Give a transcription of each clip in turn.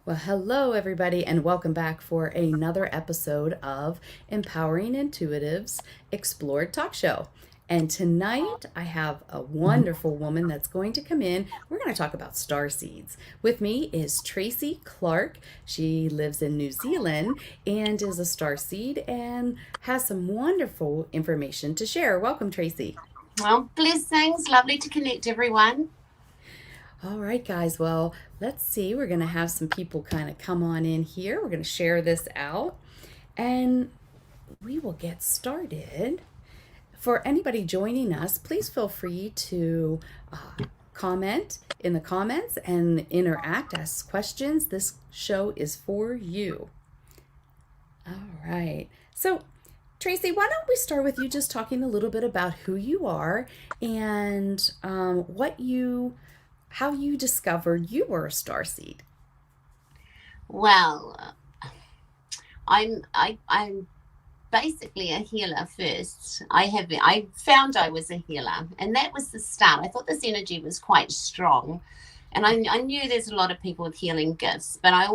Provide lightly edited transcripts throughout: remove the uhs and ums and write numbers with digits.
Well, hello, everybody, and welcome back for another episode of Empowering Intuitives Explored Talk Show. And tonight I have a wonderful woman that's going to come in. We're going to talk about star seeds. With me is Tracey Clark. She lives in New Zealand and is a star seed and has some wonderful information to share. Welcome, Tracey. Well, blessings. Lovely to connect, everyone. All right, guys. Well, let's see. We're going to have some people kind of come on in here. We're going to share this out and we will get started. For anybody joining us, please feel free to comment in the comments and interact, ask questions. This show is for you. All right. So, Tracey, why don't we start with you just talking a little bit about who you are and how you discovered you were a star seed. Well, I'm basically a healer first. I found I was a healer, and that was the start. I thought this energy was quite strong, and I knew there's a lot of people with healing gifts, but I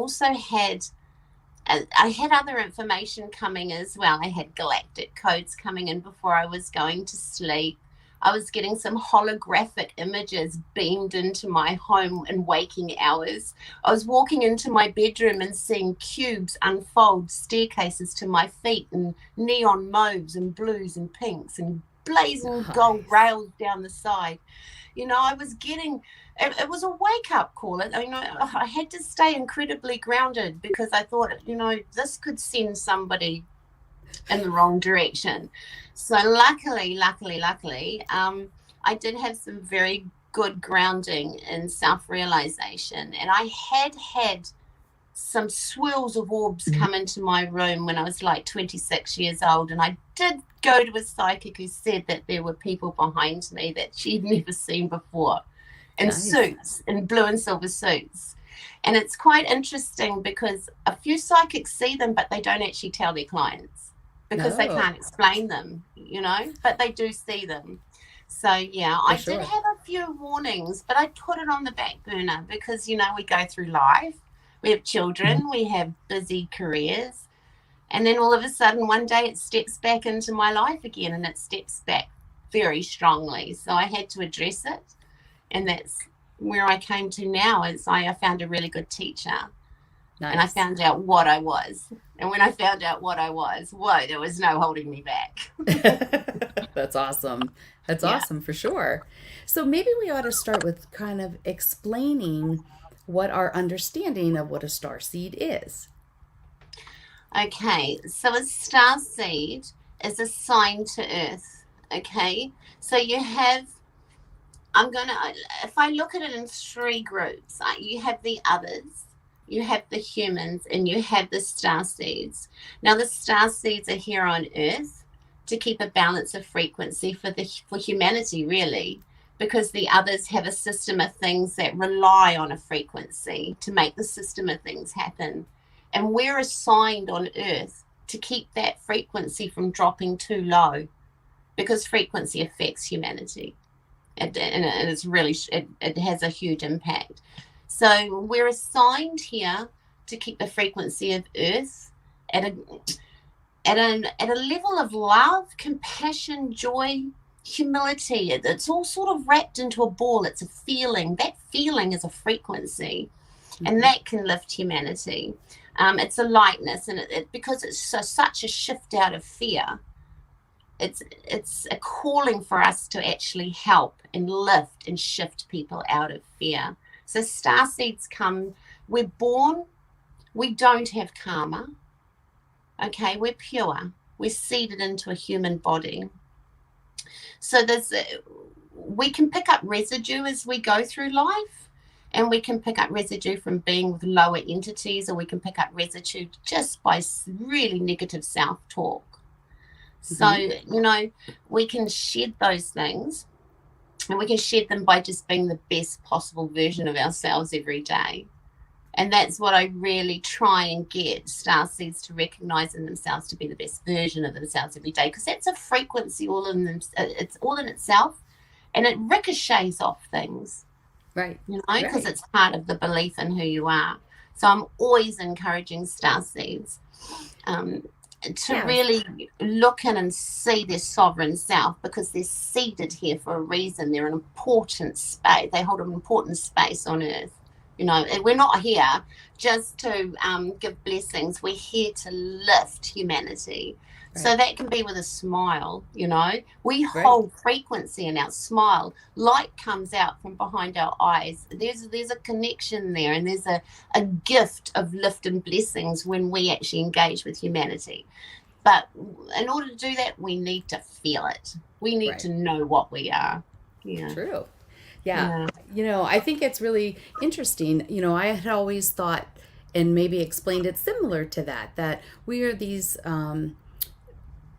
had other information coming as well. I had galactic codes coming in before I was going to sleep. I was getting some holographic images beamed into my home in waking hours. I was walking into my bedroom and seeing cubes unfold, staircases to my feet, and neon mauves and blues and pinks and blazing gold Nice. rails down the side. I was getting it was a wake up call. I had to stay incredibly grounded because I thought, this could send somebody in the wrong direction. So luckily, I did have some very good grounding in self realization, and I had some swirls of orbs come into my room when I was like 26 years old, and I did go to a psychic who said that there were people behind me that she'd never seen before in Nice. suits, in blue and silver suits. And it's quite interesting because a few psychics see them, but they don't actually tell their clients because they No, can't explain them, but they do see them. So, yeah, for I did sure. have a few warnings, but I put it on the back burner because, we go through life. We have children, we have busy careers. And then all of a sudden, one day it steps back into my life again, and it steps back very strongly. So I had to address it. And that's where I came to now is I found a really good teacher, and I Nice. found out what I was. And when I found out what I was, whoa, there was no holding me back. That's awesome. That's Yeah. awesome for sure. So maybe we ought to start with kind of explaining what our understanding of what a star seed is. Okay. So a star seed is assigned to Earth. Okay. So if I look at it in three groups, you have the others, you have the humans, and you have the star seeds. Now, the star seeds are here on Earth to keep a balance of frequency for humanity, really, because the others have a system of things that rely on a frequency to make the system of things happen. And we're assigned on Earth to keep that frequency from dropping too low because frequency affects humanity, and it's really it has a huge impact. So we're assigned here to keep the frequency of Earth at a level of love, compassion, joy, humility. It's all sort of wrapped into a ball. It's a feeling. That feeling is a frequency, and Mhm. that can lift humanity. It's a lightness, and because it's such a shift out of fear, it's a calling for us to actually help and lift and shift people out of fear. So star seeds come, we're born, we don't have karma. Okay, we're pure, we're seeded into a human body. So we can pick up residue as we go through life, and we can pick up residue from being with lower entities, or we can pick up residue just by really negative self-talk. So, Mhm. we can shed those things, and we can shed them by just being the best possible version of ourselves every day. And that's what I really try and get star seeds to recognize in themselves, to be the best version of themselves every day, because that's a frequency all in them. It's all in itself, and it ricochets off things, Right. because Right. it's part of the belief in who you are. So I'm always encouraging star seeds to Yes, really look in and see their sovereign self, because they're seated here for a reason. They're an important space. They hold an important space on earth. And we're not here just to give blessings. We're here to lift humanity. So right, that can be with a smile. We right, hold frequency in our smile. Light comes out from behind our eyes. There's a connection there, and there's a gift of lift and blessings when we actually engage with humanity. But in order to do that, we need to feel it. We need right. to know what we are. Yeah. True. Yeah. Yeah. I think it's really interesting. I had always thought and maybe explained it similar to that we are these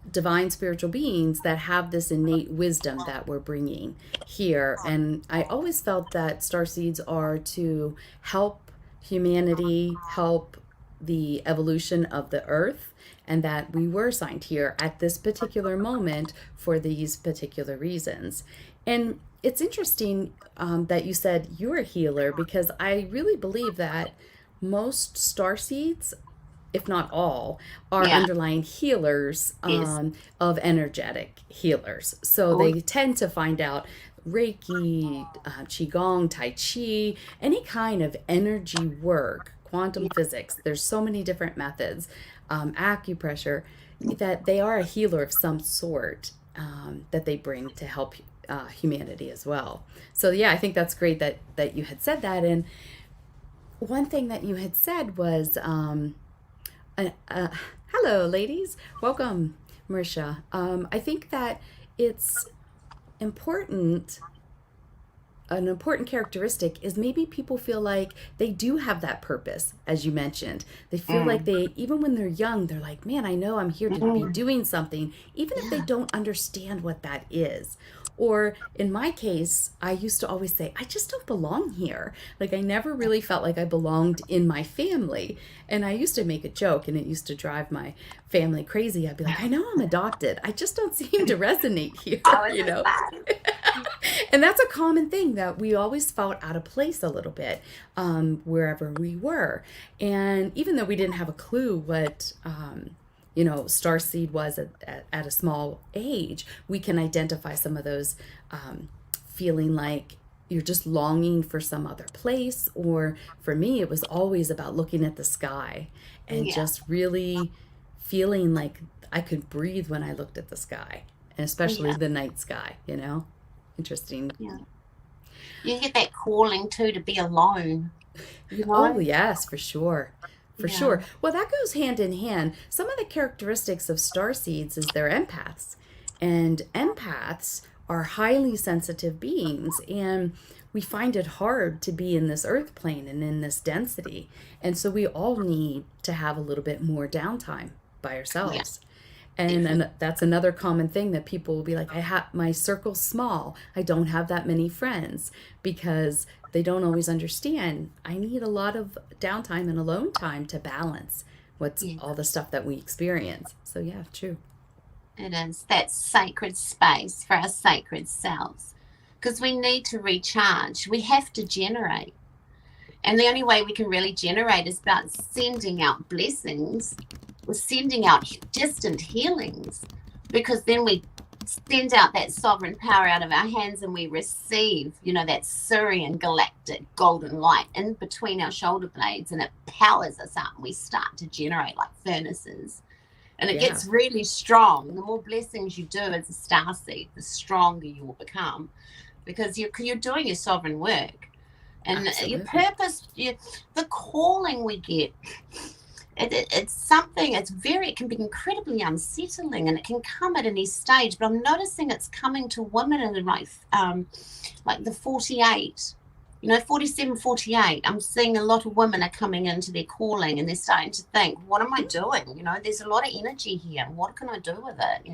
divine spiritual beings that have this innate wisdom that we're bringing here. And I always felt that star seeds are to help humanity, help the evolution of the earth, and that we were signed here at this particular moment for these particular reasons. And it's interesting that you said you're a healer, because I really believe that most star seeds, if not all, are Yeah. underlying healers, Yes. of energetic healers. So Oh, they tend to find out Reiki, Qigong, Tai Chi, any kind of energy work, quantum yeah. physics. There's so many different methods, acupressure, that they are a healer of some sort, that they bring to help humanity as well. So yeah, I think that's great that you had said that. And one thing that you had said was, hello, ladies. Welcome, Marisha. I think that it's important. An important characteristic is maybe people feel like they do have that purpose, as you mentioned. They feel like Mm. they, even when they're young, they're like, man, I know I'm here to be Mm. doing something, even if they Yeah. don't understand what that is. Or in my case, I used to always say, I just don't belong here. Like, I never really felt like I belonged in my family. And I used to make a joke, and it used to drive my family crazy. I'd be like, I know I'm adopted. I just don't seem to resonate here, I was you the know? same. And that's a common thing, that we always felt out of place a little bit, wherever we were. And even though we didn't have a clue what, starseed was at a small age, we can identify some of those, feeling like you're just longing for some other place. Or for me, it was always about looking at the sky and Yeah. just really feeling like I could breathe when I looked at the sky, and especially Yeah. the night sky, Interesting. Yeah. You get that calling too to be alone. You Oh, know? yes, for sure. For Yeah. sure. Well, that goes hand in hand. Some of the characteristics of star seeds is they're empaths. And empaths are highly sensitive beings. And we find it hard to be in this earth plane and in this density. And so we all need to have a little bit more downtime by Yeah. ourselves. And Definitely. then that's another common thing that people will be like, I have my circle's small. I don't have that many friends, because they don't always understand. I need a lot of downtime and alone time to balance what's Yeah. all the stuff that we experience. So yeah, true. It is that sacred space for our sacred selves. Because we need to recharge. We have to generate. And the only way we can really generate is about sending out blessings, or sending out distant healings, because then we send out that sovereign power out of our hands, and we receive, that Syrian galactic golden light in between our shoulder blades, and it powers us up, and we start to generate like furnaces. And it Yeah, gets really strong. The more blessings you do as a star seed, the stronger you will become, because you're doing your sovereign work. And your absolutely. purpose, the calling we get, it's something, it can be incredibly unsettling, and it can come at any stage. But I'm noticing it's coming to women in like the 48, 47, 48. I'm seeing a lot of women are coming into their calling, and they're starting to think, what am I doing? There's a lot of energy here. What can I do with it?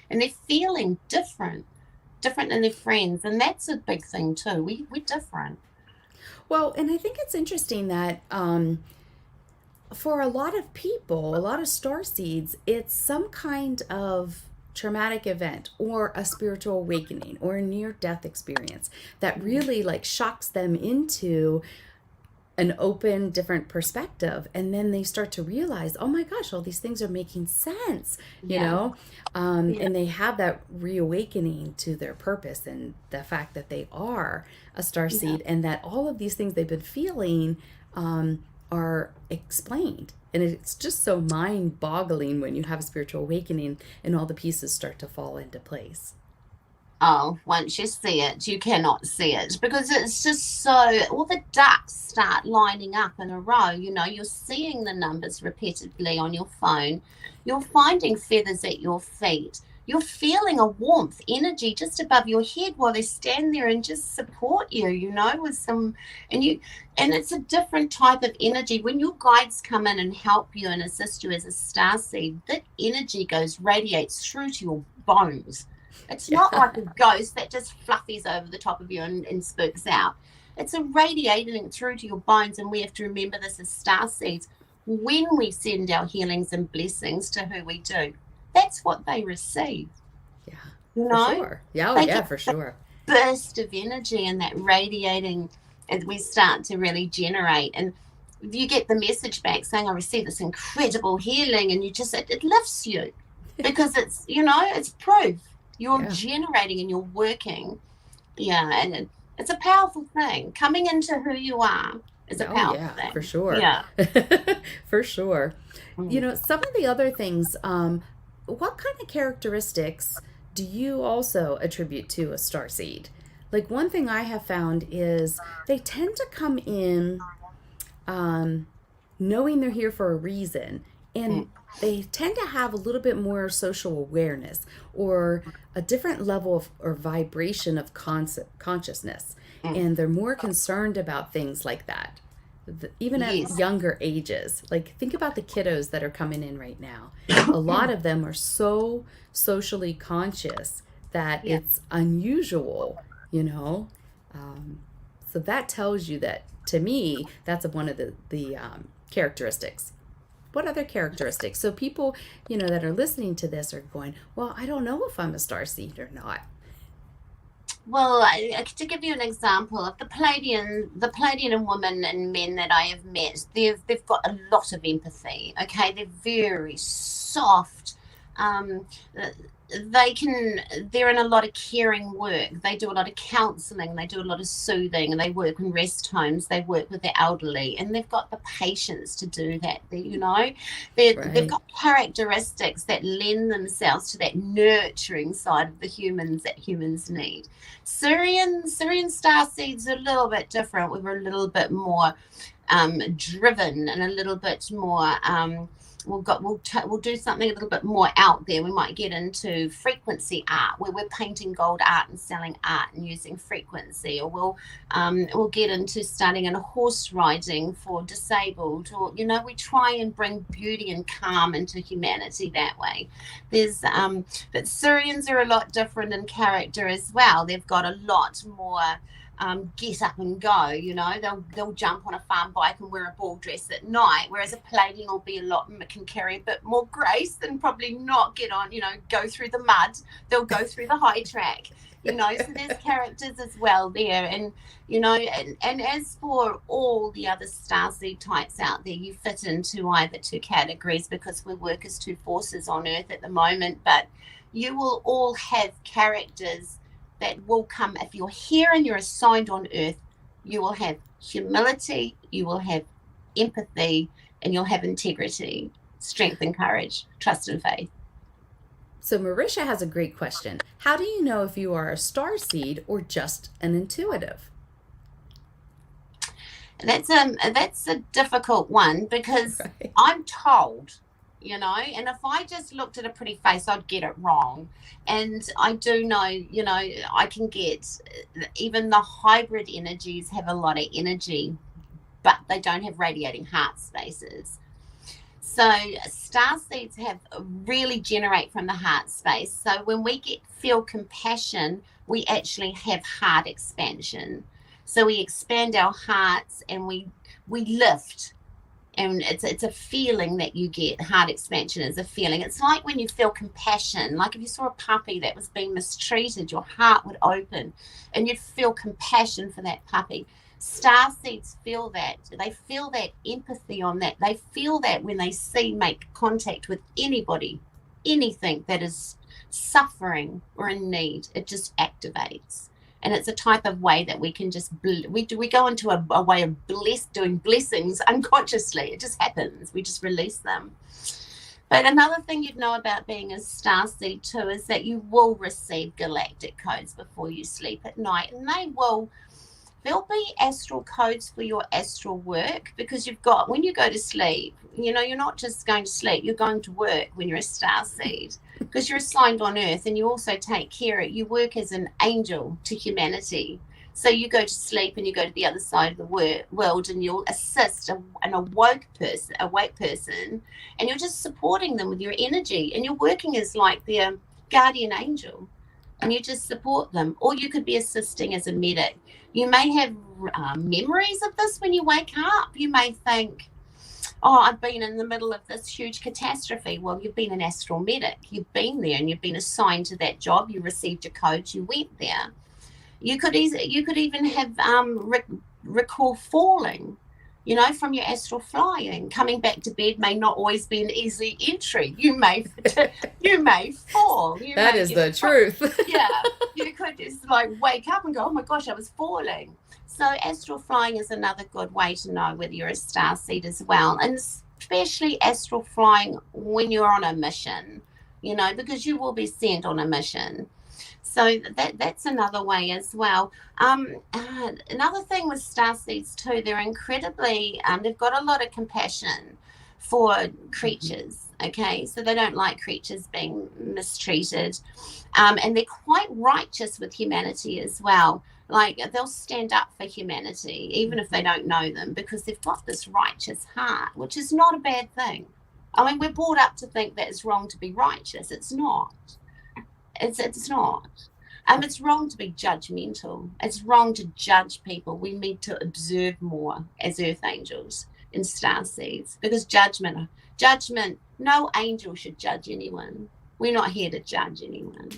And they're feeling different than their friends. And that's a big thing too. We're different. Well, and I think it's interesting that, for a lot of people, a lot of star seeds, it's some kind of traumatic event or a spiritual awakening or a near death experience that really like shocks them into an open, different perspective. And then they start to realize, oh my gosh, all these things are making sense, you Yeah. know? Yeah. And they have that reawakening to their purpose and the fact that they are a star Yeah. seed and that all of these things they've been feeling are explained. And it's just so mind boggling when you have a spiritual awakening and all the pieces start to fall into place. Oh, once you see it, you cannot see it because it's just so, all the ducks start lining up in a row. You're seeing the numbers repeatedly on your phone. You're finding feathers at your feet. You're feeling a warmth, energy just above your head while they stand there and just support you, with some, and you, and it's a different type of energy. When your guides come in and help you and assist you as a star seed, that energy radiates through to your bones. It's not Yeah. like a ghost that just fluffies over the top of you and spooks out. It's a radiating through to your bones, and we have to remember this as star seeds. When we send our healings and blessings to who we do, that's what they receive. Yeah, You for know, sure. Yeah, oh they yeah, get for a sure. burst of energy and that radiating, and we start to really generate. And you get the message back saying, I received this incredible healing, and it lifts you because it's proof you're Yeah. generating and you're working. Yeah, and it's a powerful thing. Coming into who you are is a Oh powerful yeah, for thing. sure. Yeah. For sure. Mm. Some of the other things, what kind of characteristics do you also attribute to a star seed? Like one thing I have found is they tend to come in um, knowing they're here for a reason, Mm. and they tend to have a little bit more social awareness or a different level of or vibration of consciousness, Mm. and they're more concerned about things like that. Even at Yes. younger ages, like think about the kiddos that are coming in right now. A lot of them are so socially conscious that Yeah. it's unusual, you know. Um, so that tells you that, to me, that's one of the characteristics. What other characteristics? So people, that are listening to this are going, well, I don't know if I'm a star seed or not. Well, to give you an example of the Pleiadian women and men that I have met, they've got a lot of empathy. Okay, they're very soft. Um, they're in a lot of caring work. They do a lot of counselling. They do a lot of soothing, and they work in rest homes. They work with the elderly, and they've got the patience to do that. They've Right. got characteristics that lend themselves to that nurturing side of the humans that humans need. Syrian star seeds are a little bit different. We were a little bit more driven and a little bit more. We'll do something a little bit more out there. We might get into frequency art, where we're painting gold art and selling art and using frequency, or we'll get into studying and horse riding for disabled, or we try and bring beauty and calm into humanity that way. But Syrians are a lot different in character as well. They've got a lot more get up and go. They'll jump on a farm bike and wear a ball dress at night, whereas a Palladian will be can carry a bit more grace and probably not get on, go through the mud. They'll go through the high track. So there's characters as well there. And and as for all the other starseed types out there, you fit into either two categories because we work as two forces on Earth at the moment. But you will all have characters that will come. If you're here and you're assigned on Earth, you will have humility, you will have empathy, and you'll have integrity, strength and courage, trust and faith. So Marisha has a great question. How do you know if you are a star seed or just an intuitive? That's a difficult one because Right. I'm told, and if I just looked at a pretty face, I'd get it wrong. And I do know, I can get, even the hybrid energies have a lot of energy, but they don't have radiating heart spaces. So star seeds have really generate from the heart space. So when we feel compassion, we actually have heart expansion. So we expand our hearts and we lift, and it's a feeling that you get. Heart expansion is a feeling. It's like when you feel compassion, like if you saw a puppy that was being mistreated, your heart would open and you'd feel compassion for that puppy. Star seeds feel that. They feel that empathy on that. They feel that when they make contact with anybody, anything that is suffering or in need, it just activates. And it's a type of way that we can just we go into a way of doing blessings unconsciously. It just happens. We just release them. But another thing you'd know about being a starseed too is that you will receive galactic codes before you sleep at night, and there'll be astral codes for your astral work, because when you go to sleep, you're not just going to sleep, you're going to work when you're a starseed, because you're assigned on Earth, and you also you work as an angel to humanity. So you go to sleep and you go to the other side of the world, and you'll assist an awake person, and you're just supporting them with your energy, and you're working as like their guardian angel, and you just support them. Or you could be assisting as a medic. You may have memories of this when you wake up. You may think, oh, I've been in the middle of this huge catastrophe. Well, you've been an astral medic. You've been there and you've been assigned to that job. You received your codes. You went there. You could even have recall falling, from your astral flying. Coming back to bed may not always be an easy entry. You may fall. That is the truth. Yeah, you could just like wake up and go, oh my gosh, I was falling. So astral flying is another good way to know whether you're a starseed as well, and especially astral flying when you're on a mission, because you will be sent on a mission. So that's another way as well. Another thing with starseeds too, they're incredibly, they've got a lot of compassion for creatures. Okay, so they don't like creatures being mistreated, and they're quite righteous with humanity as well. Like they'll stand up for humanity even if they don't know them, because they've got this righteous heart, which is not a bad thing. I mean, we're brought up to think that it's wrong to be righteous. It's not. It's not. It's wrong to be judgmental. It's wrong to judge people. We need to observe more as earth angels and starseeds, because judgment, no angel should judge anyone. We're not here to judge anyone.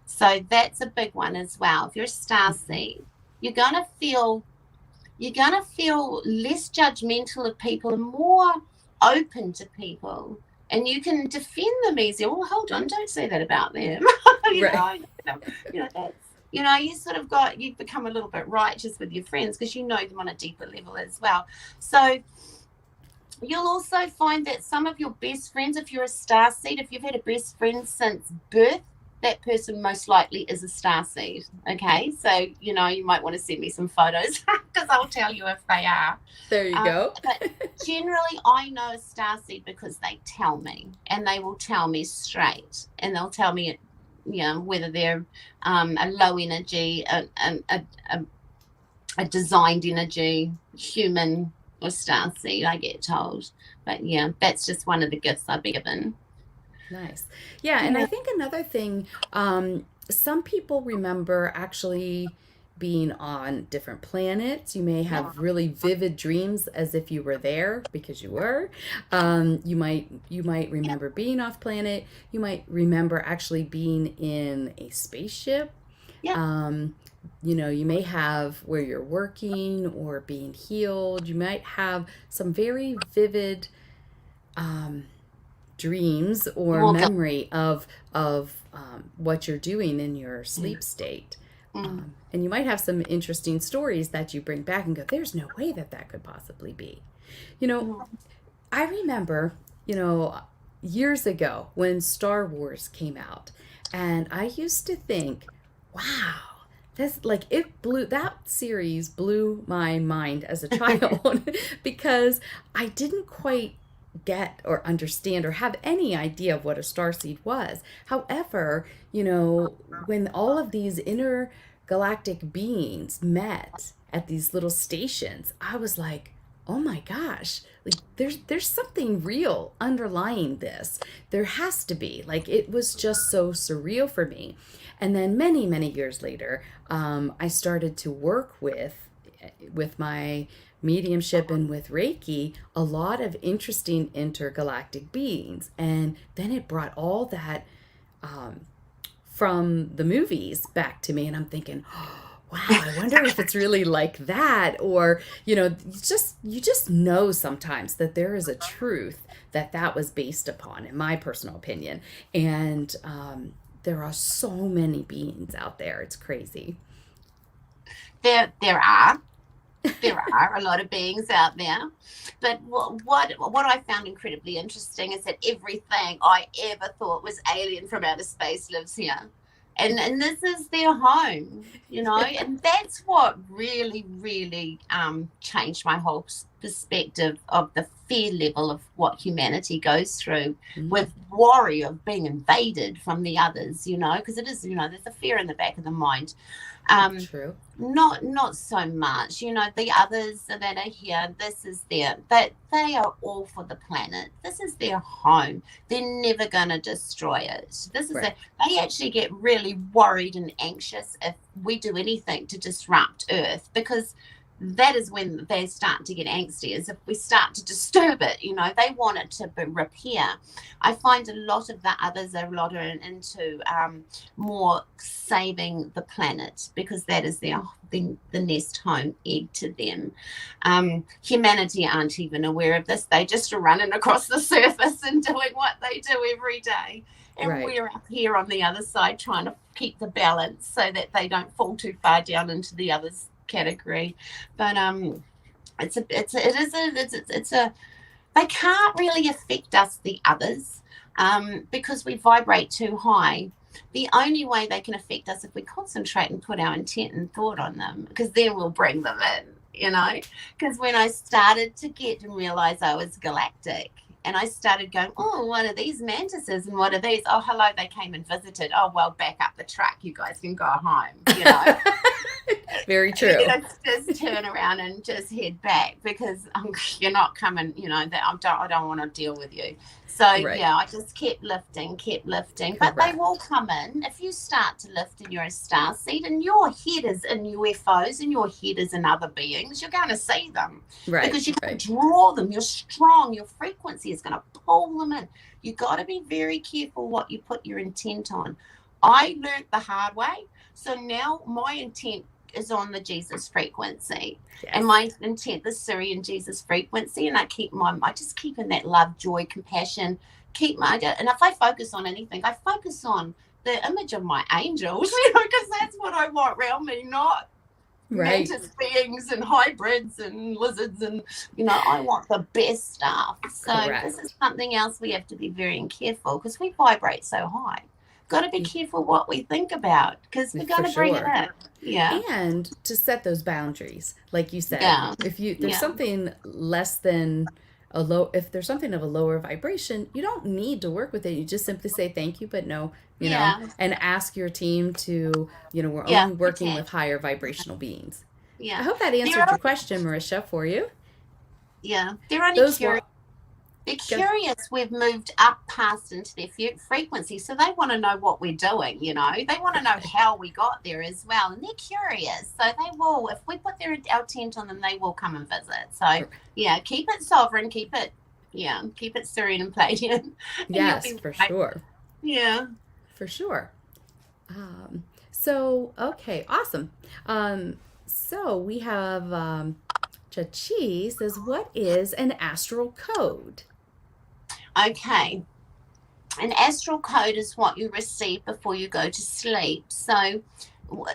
So that's a big one as well. If you're a starseed, you're gonna feel less judgmental of people and more open to people. And you can defend them easier. Oh, hold on, don't say that about them. Right. You become a little bit righteous with your friends because you know them on a deeper level as well. So you'll also find that some of your best friends, if you're a starseed, if you've had a best friend since birth, that person most likely is a starseed. Okay, so you might want to send me some photos because I'll tell you if they are. There you go. But generally, I know a starseed because they tell me, and they will tell me straight, and they'll tell me, whether they're a low energy, a designed energy, human, or starseed. I get told, but yeah, that's just one of the gifts I've been given. Nice. Yeah, and I think another thing, some people remember actually being on different planets. You may have really vivid dreams as if you were there, because you were. You might remember being off planet. You might remember actually being in a spaceship. Yeah. You may have where you're working or being healed. You might have some very vivid dreams or memory of what you're doing in your sleep state. And you might have some interesting stories that you bring back and go, there's no way that could possibly be. I remember, years ago when Star Wars came out, and I used to think, wow, that series blew my mind as a child because I didn't quite get or understand or have any idea of what a starseed was. However, when all of these intergalactic beings met at these little stations, I was like, oh my gosh, like there's something real underlying this. There has to be. Like, it was just so surreal for me. And then many, many years later, I started to work with my mediumship and with Reiki, a lot of interesting intergalactic beings. And then it brought all that from the movies back to me. And I'm thinking, oh, wow, I wonder if it's really like that. Or, you just know sometimes that there is a truth that that was based upon, in my personal opinion. And there are so many beings out there. It's crazy. There are. There are a lot of beings out there, but what I found incredibly interesting is that everything I ever thought was alien from outer space lives here, and this is their home, and that's what really changed my whole perspective of the fear level of what humanity goes through Mm, with worry of being invaded from the others, because it is, there's a fear in the back of the mind. um true. not so much, the others that are here, this is their, that they are all for the planet, this is their home, they're never going to destroy it. This is Right. a, they actually get really worried and anxious if we do anything to disrupt Earth, because that is when they start to get angsty, is if we start to disturb it, they want it to be repair. I find a lot of the others are a lot into more saving the planet, because that is the nest home egg to them. Humanity aren't even aware of this, they just are running across the surface and doing what they do every day, and Right. we're up here on the other side trying to keep the balance so that they don't fall too far down into the others category. But it's a they can't really affect us, the others, because we vibrate too high. The only way they can affect us if we concentrate and put our intent and thought on them, because then we'll bring them in, because when I started to get and realize I was galactic, and I started going, oh, what are these mantises and what are these? Oh, hello, they came and visited. Oh, well, back up the truck. You guys can go home. Very true. Just turn around and just head back, because you're not coming, that I don't want to deal with you. So Right. yeah, I just kept lifting, but they will Correct. come in if you start to lift and you're a star seed and your head is in UFOs and your head is in other beings. You're going to see them, Right. because you can Right. draw them. You're strong. Your frequency is going to pull them in. You got to be very careful what you put your intent on. I learned the hard way, so now my intent is on the Jesus frequency, and Yes. my intent, the Syrian Jesus frequency, and I just keep in that love, joy, compassion, and if I focus on anything, I focus on the image of my angels, because that's what I want around me, not Right. mantis beings and hybrids and lizards, and I want the best stuff. So this Correct. is something else we have to be very careful, because we vibrate so high. Got to be careful what we think about, because we're going For to bring it sure. in. Yeah. And to set those boundaries, like you said, Yeah. if you there's Yeah. something less than a low if there's something of a lower vibration, you don't need to work with it. You just simply say thank you but no, Yeah. and ask your team to, we're Yeah. only We working can. with higher vibrational beings. I Yeah. hope that They're answered your question, Marisha, for you. yeah. They're only Those curious. what They're go curious. We've moved up past into their frequency, so they want to know what we're doing. They want to know how we got there as well, and they're curious. So they will, if we put our tent on them, they will come and visit. So correct. yeah, keep it sovereign, keep it serene and Palladian, and you'll Yes, be for right. sure. Yeah. For sure. So okay, awesome. So we have Chachi says, "What is an astral code?" Okay. An astral code is what you receive before you go to sleep. So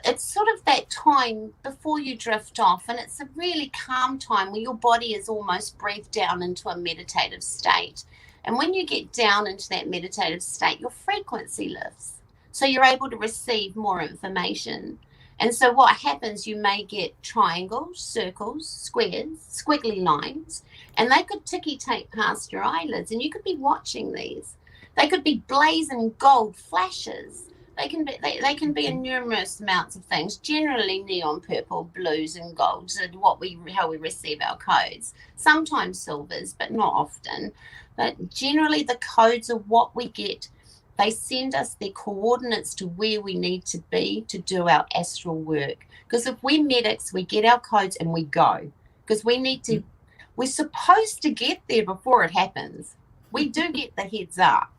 it's sort of that time before you drift off, and it's a really calm time where your body is almost breathed down into a meditative state. And when you get down into that meditative state, your frequency lifts. So you're able to receive more information. And so what happens, you may get triangles, circles, squares, squiggly lines, and they could ticky tape past your eyelids, and you could be watching these. They could be blazing gold flashes. They can be in numerous amounts of things. Generally, neon purple, blues, and golds are how we receive our codes. Sometimes silvers, but not often. But generally, the codes are what we get. They send us their coordinates to where we need to be to do our astral work. Because if we're medics, we get our codes and we go. Because we need to. We're supposed to get there before it happens. We do get the heads up.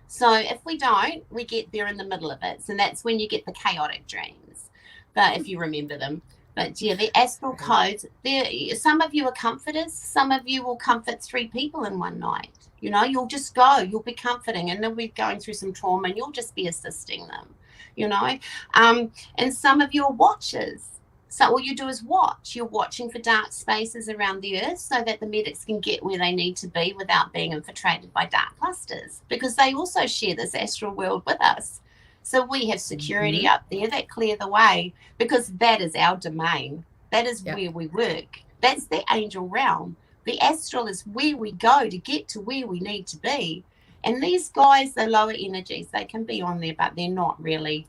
So if we don't, we get there in the middle of it. So that's when you get the chaotic dreams. but if you remember them. But yeah, the astral Right. codes, there some of you are comforters, some of you will comfort 3 people in one night. You know, you'll just go, you'll be comforting, and they'll be going through some trauma, and you'll just be assisting them, you know. And some of you are watchers. So all you do is watch. You're watching for dark spaces around the earth so that the medics can get where they need to be without being infiltrated by dark clusters, because they also share this astral world with us. So we have security Mm-hmm. up there that clear the way, because that is our domain. That is Yep. where we work. That's the angel realm. The astral is where we go to get to where we need to be. And these guys, the lower energies, they can be on there, but they're not really.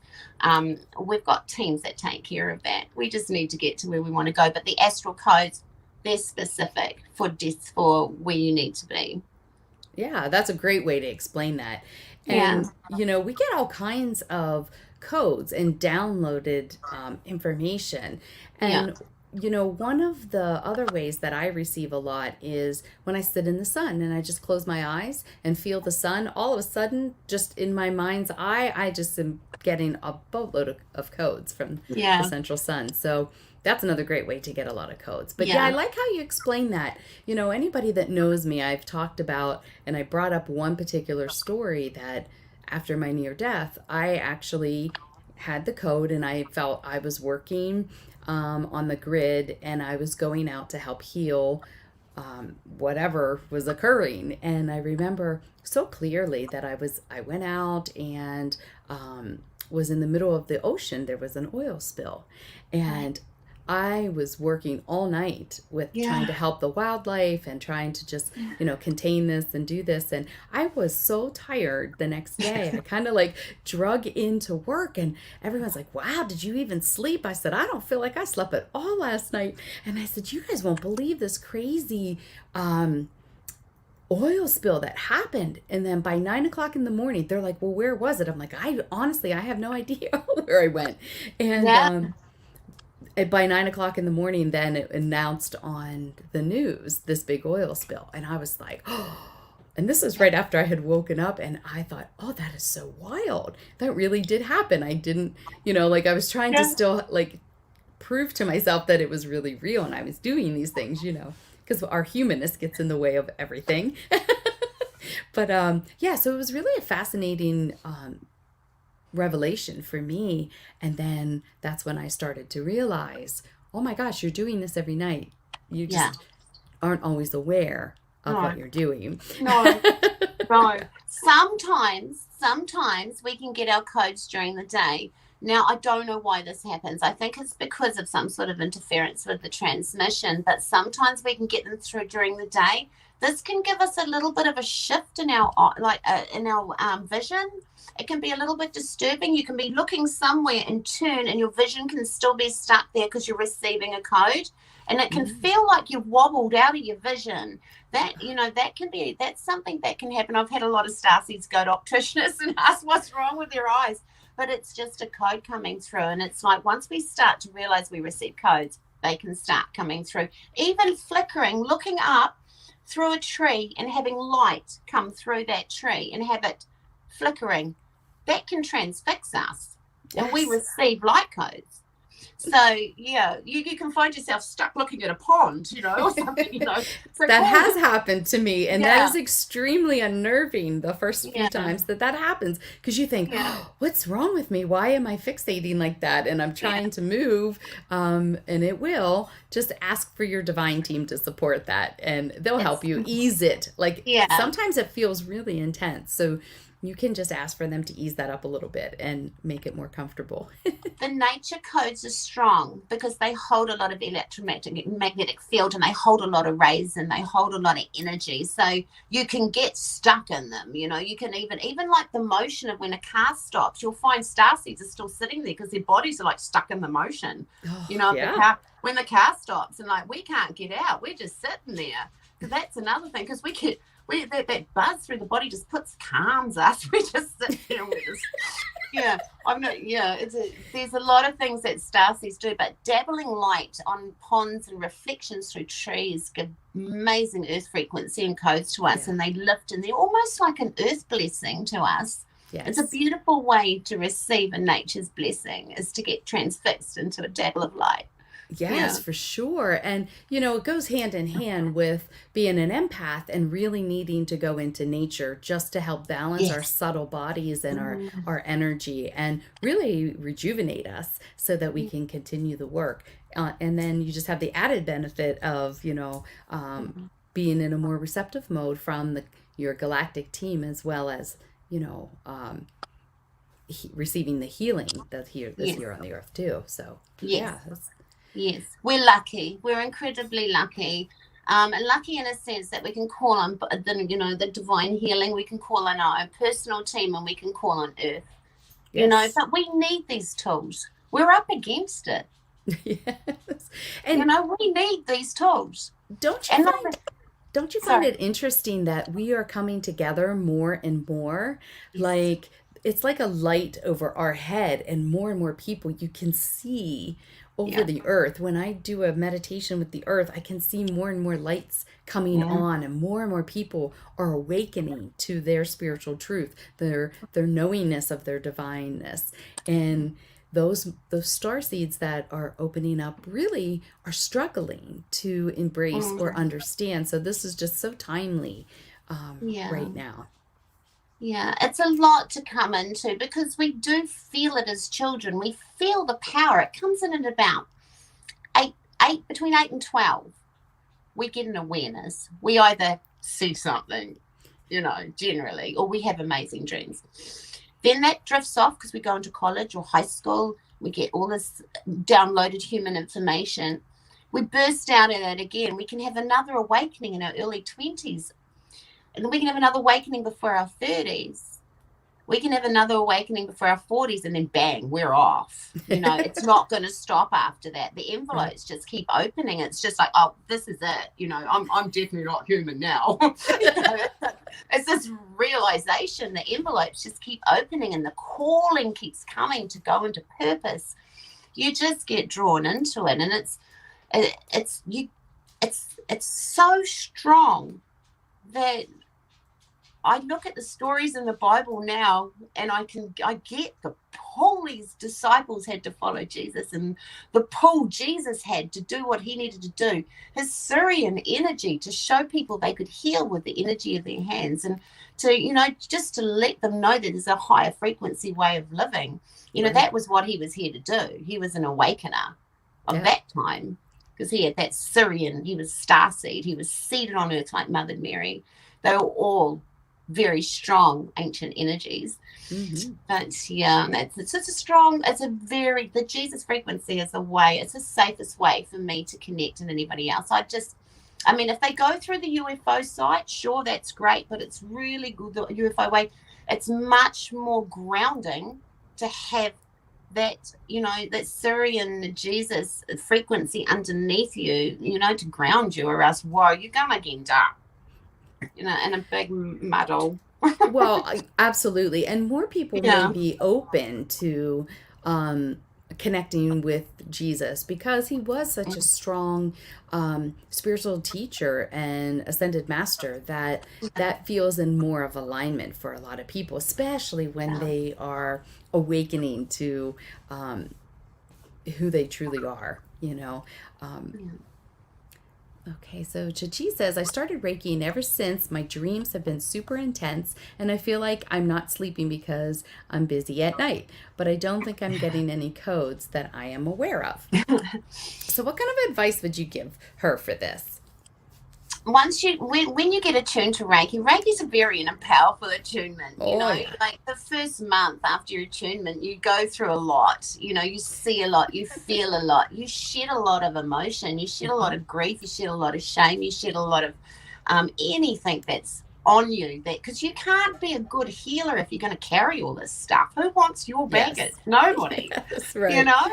We've got teams that take care of that. We just need to get to where we want to go. But the astral codes, they're specific for where you need to be. Yeah, that's a great way to explain that. Yeah, And, we get all kinds of codes and downloaded information. yeah, And, one of the other ways that I receive a lot is when I sit in the sun and I just close my eyes and feel the sun. All of a sudden, just in my mind's eye, I just am getting a boatload of codes from the yeah, central sun. So that's another great way to get a lot of codes. But yeah, I yeah, like how you explain that. Anybody that knows me, I've talked about, and I brought up one particular story that after my near death, I actually had the code and I felt I was working on the grid and I was going out to help heal whatever was occurring. And I remember so clearly that I went out and was in the middle of the ocean. There was an oil spill, right. and I was working all night with trying Yeah, to help the wildlife and trying to just, contain this and do this. And I was so tired the next day. I kind of like drug into work, and everyone's like, wow, did you even sleep? I said, I don't feel like I slept at all last night. And I said, you guys won't believe this crazy um, oil spill that happened. And then by 9 o'clock in the morning, they're like, well, where was it? I'm like, I honestly, I have no idea where I went. And yeah, by 9 o'clock in the morning, then it announced on the news this big oil spill. And I was like, oh, and this is right after I had woken up, and I thought, oh, that is so wild. That really did happen. I didn't, like I was trying to yeah. still like prove to myself that it was really real and I was doing these things, because our humanness gets in the way of everything. But yeah, so it was really a fascinating revelation for me. And then that's when I started to realize, oh my gosh, you're doing this every night. You Yeah. just aren't always aware of No, what you're doing. no, no. Sometimes we can get our codes during the day. Now, I don't know why this happens. I think it's because of some sort of interference with the transmission, but sometimes we can get them through during the day. This can give us a little bit of a shift in our vision. It can be a little bit disturbing. You can be looking somewhere and turn, and your vision can still be stuck there because you're receiving a code, and it can Mm. feel like you've wobbled out of your vision. That's something that can happen. I've had a lot of starseeds go to opticians and ask what's wrong with their eyes, but it's just a code coming through. And it's like once we start to realize we receive codes, they can start coming through. Even flickering, looking up through a tree and having light come through that tree and have it flickering, that can transfix us, and we Yes. receive light codes. So yeah, you can find yourself stuck looking at a pond, or something. It's like, That has oh, happened to me, and that yeah, is extremely unnerving the first few yeah, times that happens, because you think, yeah, oh, what's wrong with me? Why am I fixating like that? And I'm yeah. trying to move, and it will just ask for your divine team to support that, and they'll help It's you ease it. Like yeah. sometimes it feels really intense, so you can just ask for them to ease that up a little bit and make it more comfortable. The nature codes are strong because they hold a lot of electromagnetic field, and they hold a lot of rays, and they hold a lot of energy. So you can get stuck in them. You can even like the motion of when a car stops, you'll find starseeds are still sitting there because their bodies are like stuck in the motion. Oh, Of the yeah. car, when the car stops, and like we can't get out, we're just sitting there. So that's another thing, because that buzz through the body just calms us. We just sit there and we just yeah. I'm not. Yeah, there's a lot of things that starseeds do, but dabbling light on ponds and reflections through trees give amazing earth frequency and codes to us, Yeah. and they lift, and they're almost like an earth blessing to us. It's a Yes. beautiful way to receive a nature's blessing, is to get transfixed into a dabble of light. Yes, Yeah. for sure. And, it goes hand in hand with being an empath and really needing to go into nature just to help balance our Yes. subtle bodies and Mm. our energy and really rejuvenate us so that we can continue the work. And then you just have the added benefit of, being in a more receptive mode from your galactic team as well as, you know, um, receiving the healing that's Yes. here on the earth too. So, Yes. yeah, that's, Yes, we're lucky. We're incredibly lucky. And lucky in a sense that we can call on the divine healing. We can call on our own personal team, and we can call on Earth. yes. But we need these tools. We're up against it. Yes. And We need these tools. don't you And not find don't you find sorry. it interesting that we are coming together more and more? Yes. Like it's like a light over our head and more people you can see over Yeah. the earth. When I do a meditation with the earth, I can see more and more lights coming Yeah. on and more people are awakening to their spiritual truth, their knowingness of their divineness. And those star seeds that are opening up really are struggling to embrace or Mm. understand. So this is just so timely Yeah. right now. Yeah. It's a lot to come into because we do feel it as children. We feel the power. It comes in at about eight, between 8 and 12. We get an awareness. We either see something, generally, or we have amazing dreams. Then that drifts off because we go into college or high school. We get all this downloaded human information. We burst out of that again. We can have another awakening in our early 20s, and then we can have another awakening before our 30s. We can have another awakening before our 40s, and then bang, we're off. It's not going to stop after that. The Right. envelopes just keep opening. It's just like, oh, this is it. I'm definitely not human now. It's this realization. The envelopes just keep opening, and the calling keeps coming to go into purpose. You just get drawn into it, and it's so strong that I look at the stories in the Bible now, and I get the pull these disciples had to follow Jesus, and the pull Jesus had to do what he needed to do. His Syrian energy to show people they could heal with the energy of their hands, and to just to let them know that there's a higher frequency way of living. Right. That was what he was here to do. He was an awakener of Yeah. that time, because he had that Syrian. He was starseed. He was seated on earth like Mother Mary. They were all very strong ancient energies. Hmm. But yeah, it's a strong, the Jesus frequency is a way, it's the safest way for me to connect and anybody else. If they go through the UFO site, sure, that's great, but it's really good, the UFO way, it's much more grounding to have that Syrian Jesus frequency underneath you, to ground you, or else, whoa, you're gonna get up, in a big muddle. Well, absolutely. And more people may Yeah. be open to um, connecting with Jesus because he was such a strong spiritual teacher and ascended master that feels in more of alignment for a lot of people, especially when Yeah. they are awakening to who they truly are, Um, Yeah. Okay, so Chachi says, I started Reiki ever since my dreams have been super intense and I feel like I'm not sleeping because I'm busy at night, but I don't think I'm getting any codes that I am aware of. So, what kind of advice would you give her for this? When you get attuned to Reiki's a very powerful attunement. Oh, yeah. Like the first month after your attunement, you go through a lot. You see a lot, you feel a lot, you shed a lot of emotion, you shed a lot of grief, you shed a lot of shame, you shed a lot of anything that's on you, that because you can't be a good healer if you're going to carry all this stuff. Who wants your baggage? Yes. Nobody. Yes, you right. know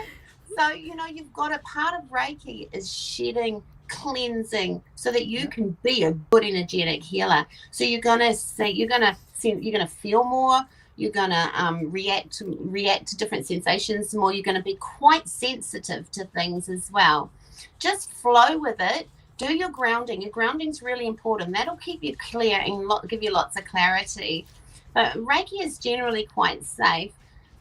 so you've got a part of Reiki is shedding, cleansing, so that you Yep. can be a good energetic healer. So you're gonna feel more, you're gonna react to different sensations more, you're gonna be quite sensitive to things as well. Just flow with it. Do your grounding. Your grounding's really important. That'll keep you clear and give you lots of clarity. But Reiki is generally quite safe.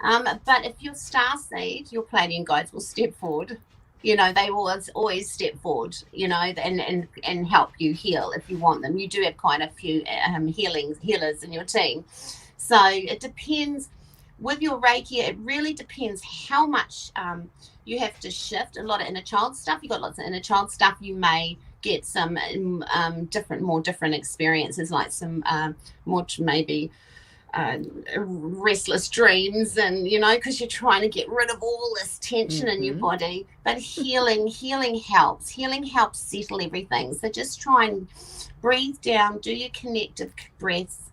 But if you're starseed, your Pleiadian guides will step forward. They will always step forward, and help you heal if you want them. You do have quite a few healers in your team. So it depends. With your Reiki, it really depends how much you have to shift. A lot of inner child stuff. You've got lots of inner child stuff. You may get some more different experiences, like some more maybe restless dreams, and because you're trying to get rid of all this tension in your body. But healing helps settle everything. So just try and breathe down, do your connective breaths,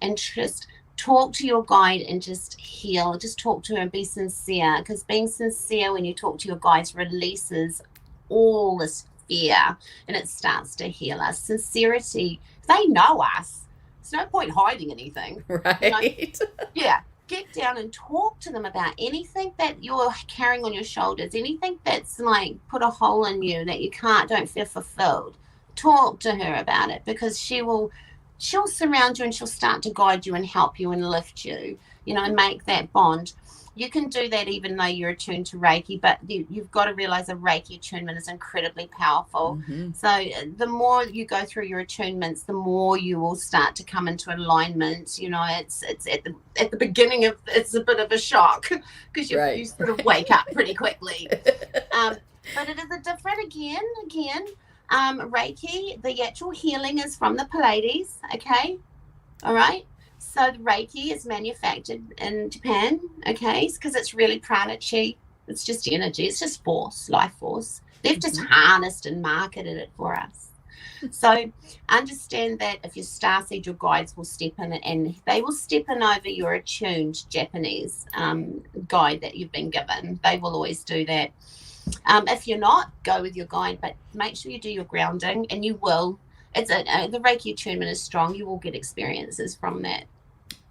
and just talk to your guide and just heal. Just talk to her and be sincere, because being sincere when you talk to your guides releases all this fear, and it starts to heal us. Sincerity, they know us. There's no point hiding anything. Right. Yeah. Get down and talk to them about anything that you're carrying on your shoulders, anything that's like put a hole in you that you don't feel fulfilled. Talk to her about it, because she'll surround you, and she'll start to guide you and help you and lift you, and make that bond. You can do that even though you're attuned to Reiki, but you've got to realize a Reiki attunement is incredibly powerful. So the more you go through your attunements, the more you will start to come into alignment. It's at the beginning it's a bit of a shock, because you sort of wake up pretty quickly. But it is a different again. Reiki, the actual healing is from the Pleiades. Okay, all right. So the Reiki is manufactured in Japan, okay, because it's really prana chi. It's just energy. It's just force, life force. They've just harnessed and marketed it for us. So understand that if you're starseed, your guides will step in, and they will step in over your attuned Japanese guide that you've been given. They will always do that. If you're not, go with your guide, but make sure you do your grounding, and you will. The Reiki attunement is strong. You will get experiences from that.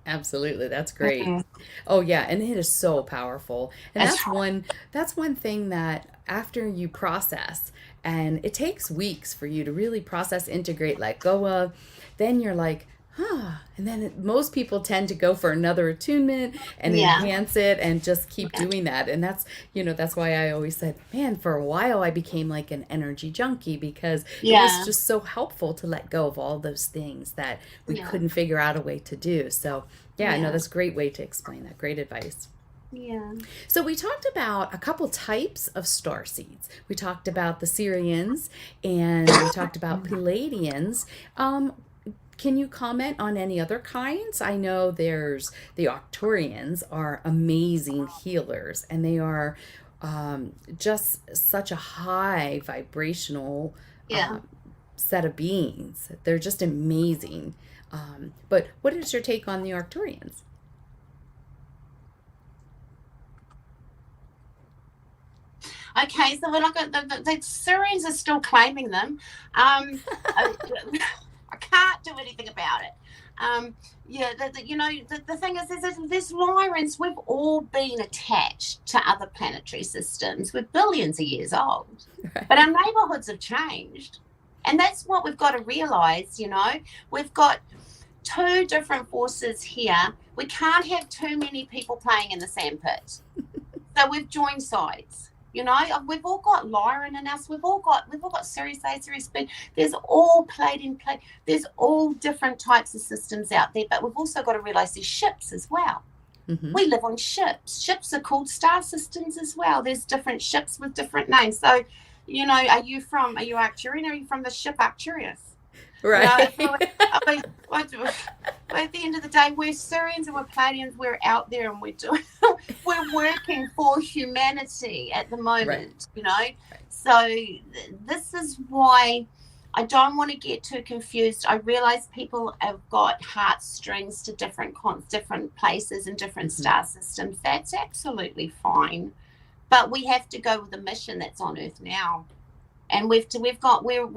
Absolutely, that's great. Oh yeah, and it is so powerful. And that's one thing that after you process, and it takes weeks for you to really process, integrate, let go of, then you're like, and then most people tend to go for another attunement and enhance it and just keep doing that. And that's why I always said, man, for a while I became like an energy junkie, because it was just so helpful to let go of all those things that we couldn't figure out a way to do. So no, that's a great way to explain that. Great advice. Yeah. So we talked about a couple types of star seeds. We talked about the Sirians, and we talked about Pleiadians. Can you comment on any other kinds? I know there's the Arcturians are amazing healers, and they are just such a high vibrational set of beings. They're just amazing. But what is your take on the Arcturians? Okay, so we're not going. The Syrians are still claiming them. I can't do anything about it. The thing is, there's Lyrans. We've all been attached to other planetary systems. We're billions of years old, but our neighborhoods have changed, and that's what we've got to realize. We've got two different forces here. We can't have too many people playing in the sandpit, so we've joined sides. We've all got Lyran in us. We've all got Sirius A, Sirius B. There's all Pleiadian. There's all different types of systems out there, but we've also got to realize there's ships as well. We live on ships. Ships are called star systems as well. There's different ships with different names. So, are you Arcturian, or are you from the ship Arcturus? Right. At the end of the day, we're Syrians and we're Pleiadians. We're out there, and we're working for humanity at the moment. So this is why I don't want to get too confused. I realize people have got heartstrings to different places and different star systems. That's absolutely fine, but we have to go with the mission that's on Earth now. And we're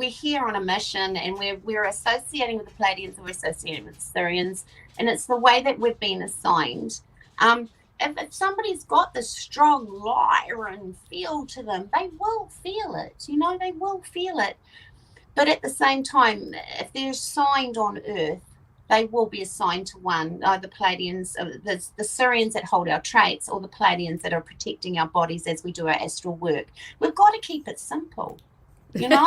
here on a mission, and we're associating with the Pleiadians, and we're associating with the Syrians, and it's the way that we've been assigned. If somebody's got this strong Lyran feel to them, they will feel it. They will feel it. But at the same time, if they're assigned on Earth, they will be assigned to one, either Pleiadians, the Sirians that hold our traits, or the Pleiadians that are protecting our bodies as we do our astral work. We've got to keep it simple, you know.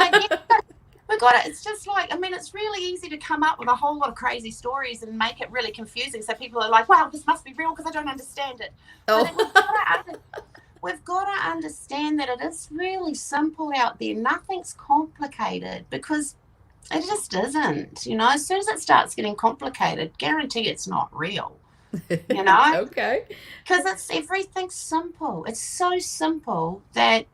We've got it. It's just like, I mean, it's really easy to come up with a whole lot of crazy stories and make it really confusing. So people are like, wow, this must be real because I don't understand it. Oh. But we've got to understand that it is really simple out there. Nothing's complicated, because it just isn't, you know. As soon as it starts getting complicated, guarantee it's not real, you know. Okay. Because everything's simple. It's so simple that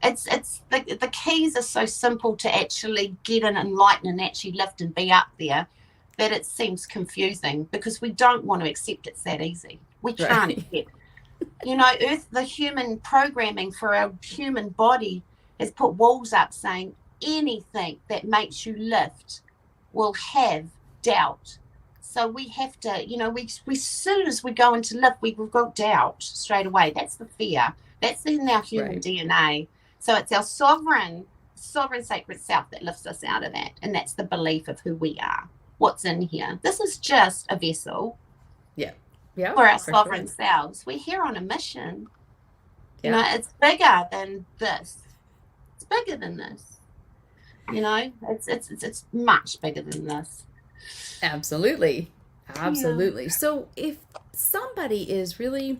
it's the keys are so simple to actually get and enlighten and actually lift and be up there, that it seems confusing, because we don't want to accept it's that easy. We can't accept. You know, the human programming for our human body has put walls up saying anything that makes you lift will have doubt. So we have to, you know, we as soon as we go into lift, we've got doubt straight away. That's the fear. That's in our human DNA. So it's our sovereign sacred self that lifts us out of that. And that's the belief of who we are, what's in here. This is just a vessel. Yeah. For our sovereign selves. We're here on a mission. You know, it's bigger than this. It's bigger than this. You know, it's much bigger than this. Absolutely. Yeah. So if somebody is really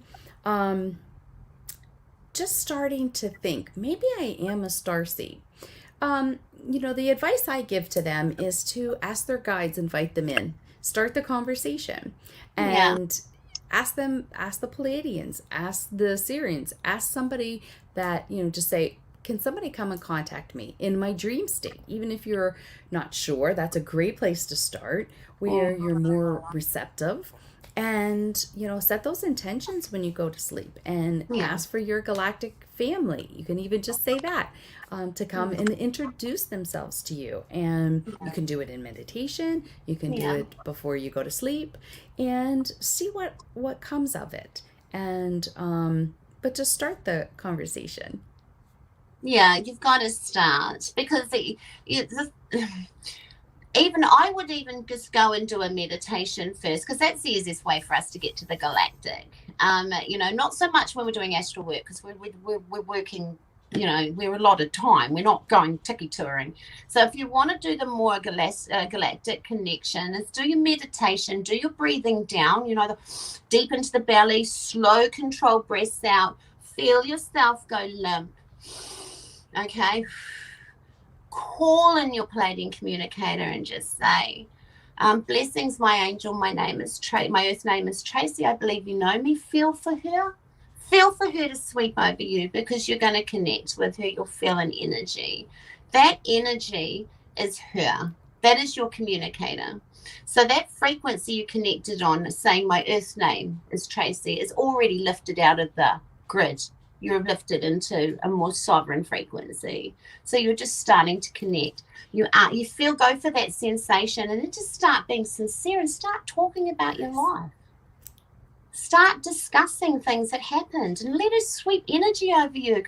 just starting to think, maybe I am a starseed, you know, the advice I give to them is to ask their guides, invite them in, start the conversation, and ask the Pleiadians, ask the Sirians, ask somebody that, you know, just say, can somebody come and contact me in my dream state? Even if you're not sure, that's a great place to start, where you're more receptive. And, you know, set those intentions when you go to sleep, and ask for your galactic family. You can even just say that, to come and introduce themselves to you. And you can do it in meditation. You can do it before you go to sleep, and see what comes of it. And, but just start the conversation. Yeah, you've got to start, because even I would even just go and do a meditation first, because that's the easiest way for us to get to the galactic. You know, not so much when we're doing astral work, because we're working, you know, we're a lot of time. We're not going tiki touring. So if you want to do the more galactic connection, is do your meditation, do your breathing down, you know, deep into the belly, slow controlled breaths out, feel yourself go limp. Okay. Call in your Pleiadian communicator and just say, blessings, my angel. My earth name is Tracey. I believe you know me. Feel for her. Feel for her to sweep over you, because you're going to connect with her. You'll feel an energy. That energy is her. That is your communicator. So that frequency you connected on, saying my earth name is Tracey, is already lifted out of the grid. You're lifted into a more sovereign frequency. So you're just starting to connect. You go for that sensation, and then just start being sincere and start talking about your life. Start discussing things that happened, and let us sweep energy over you,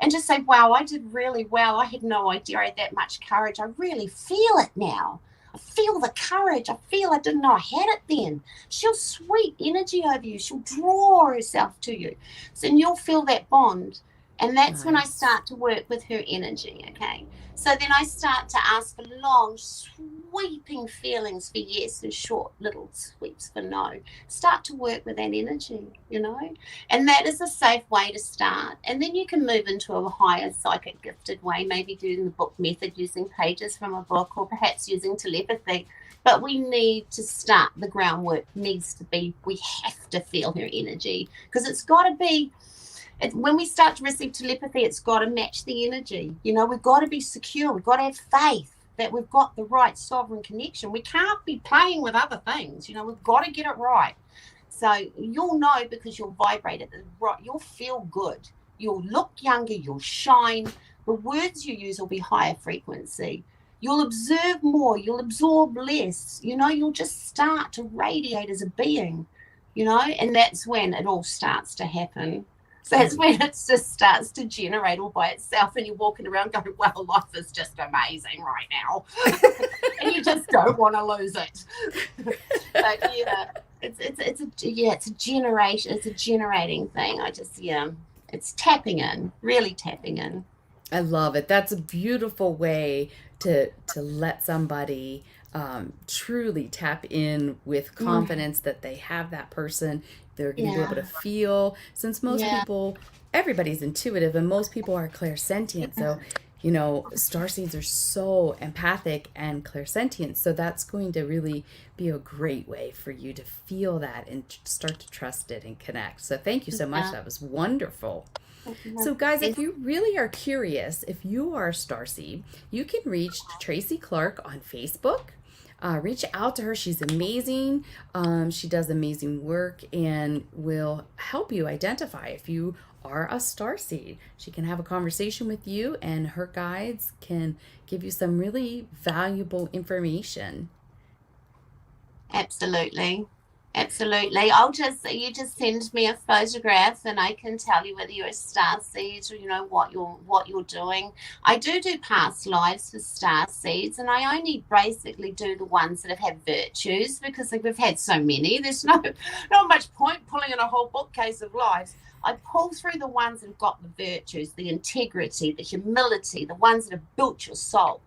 and just say, wow, I did really well. I had no idea I had that much courage. I really feel it now. I feel the courage. I didn't know I had it then. She'll sweep energy over you. She'll draw herself to you. So you'll feel that bond. And that's when I start to work with her energy, okay? So then I start to ask for long, sweeping feelings for yes, and short little sweeps for no. Start to work with that energy, you know? And that is a safe way to start. And then you can move into a higher psychic gifted way, maybe doing the book method, using pages from a book, or perhaps using telepathy. But we need to start. The groundwork needs to be, we have to feel her energy, because it's got to be, when we start to receive telepathy, it's got to match the energy. You know, we've got to be secure. We've got to have faith that we've got the right sovereign connection. We can't be playing with other things. You know, we've got to get it right. So you'll know, because you'll vibrate at the right. You'll feel good. You'll look younger. You'll shine. The words you use will be higher frequency. You'll observe more. You'll absorb less. You know, you'll just start to radiate as a being, you know, and that's when it all starts to happen. So that's when it just starts to generate all by itself, and you're walking around going, "Well, life is just amazing right now," and you just don't want to lose it. But yeah, it's a generation, it's a generating thing. It's tapping in, really tapping in. I love it. That's a beautiful way to let somebody truly tap in with Mm, confidence that they have that person. They're going to be able to yeah, feel. Since most yeah, people, everybody's intuitive, and most people are clairsentient. yeah, So, starseeds are so empathic and clairsentient. So that's going to really be a great way for you to feel that and start to trust it and connect. So thank you so much. yeah. That was wonderful. Yeah. So, guys, if Yes, you really are curious, if you are a starseed, you can reach Tracey Clark on Facebook. Reach out to her. She's amazing. She does amazing work and will help you identify if you are a starseed. She can have a conversation with you, and her guides can give you some really valuable information. absolutely. Absolutely. You just send me a photograph and I can tell you whether you're a star seed or what you're doing. I do past lives for star seeds, and I only basically do the ones that have had virtues, because like we've had so many. There's not much point pulling in a whole bookcase of lives. I pull through the ones that have got the virtues, the integrity, the humility, the ones that have built your soul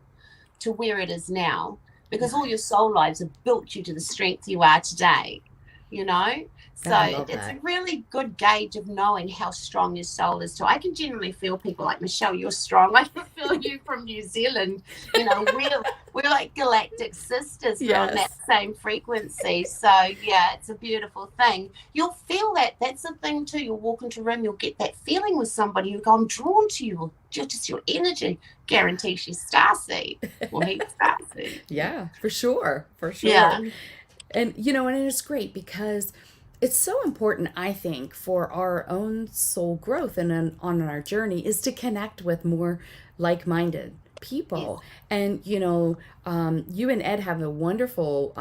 to where it is now, because all your Nice. soul lives have built you to the strength you are today, you know? So I love it's a that. really good gauge of knowing how strong your soul is too. I can generally feel people like, Michelle, you're strong. I can feel you from New Zealand. We're like galactic sisters. We're on that Yes. same frequency. So yeah, it's a beautiful thing. You'll feel that. That's the thing too. You'll walk into a room, you'll get that feeling with somebody. You go, I'm drawn to you. Just your energy guarantees she's starseed. Well, he's starseed. Yeah, for sure. For sure. Yeah. And and it's great because it's so important, I think, for our own soul growth and on our journey is to connect with more like-minded Yes. people. And you and Ed have a wonderful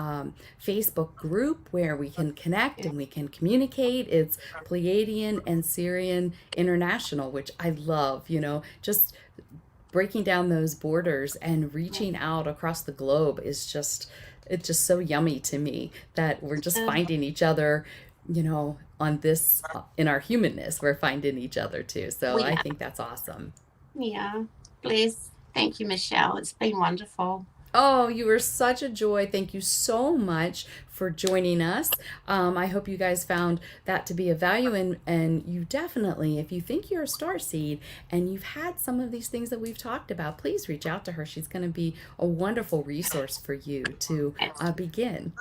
Facebook group where we can connect and we can communicate. It's Pleiadian and Syrian International, which I love. Just breaking down those borders and reaching out across the globe is just it's just so yummy to me that we're just Yeah. finding each other, on this in our humanness we're finding each other too. So We I are. think that's awesome. Yeah. Bless. Thank you, Michelle. It's been wonderful. Oh, you were such a joy. Thank you so much for joining us. I hope you guys found that to be of value. And you definitely, if you think you're a star seed and you've had some of these things that we've talked about, please reach out to her. She's going to be a wonderful resource for you to begin.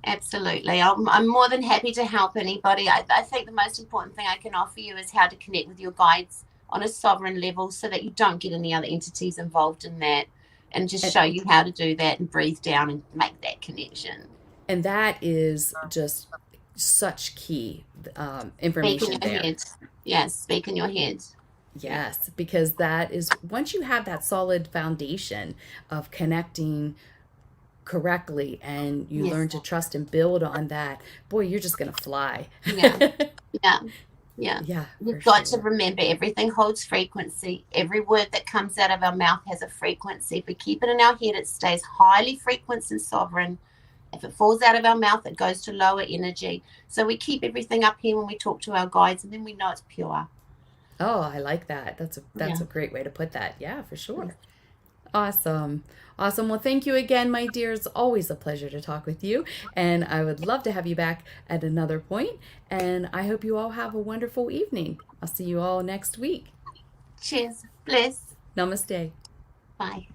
Absolutely. I'm more than happy to help anybody. I think the most important thing I can offer you is how to connect with your guides on a sovereign level so that you don't get any other entities involved in that, and just And, show you how to do that and breathe down and make that connection. and that is just such key Speak in information your there. head. Yes, speak in your head. Yeah. Yes, because that is once you have that solid foundation of connecting correctly and you learn Yes. to trust and build on that, boy, you're just going to fly. Yeah. Yeah. Yeah. Yeah, for You've got to sure. remember everything holds frequency. Every word that comes out of our mouth has a frequency. If we keep it in our head, it stays highly frequent and sovereign. If it falls out of our mouth, it goes to lower energy. So we keep everything up here when we talk to our guides, and then we know it's pure. Oh, I like that. That's Yeah. a great way to put that. Yeah, for sure. Awesome. Awesome. Well, thank you again, my dear. It's always a pleasure to talk with you. And I would love to have you back at another point. And I hope you all have a wonderful evening. I'll see you all next week. Cheers. Bless. Namaste. Bye.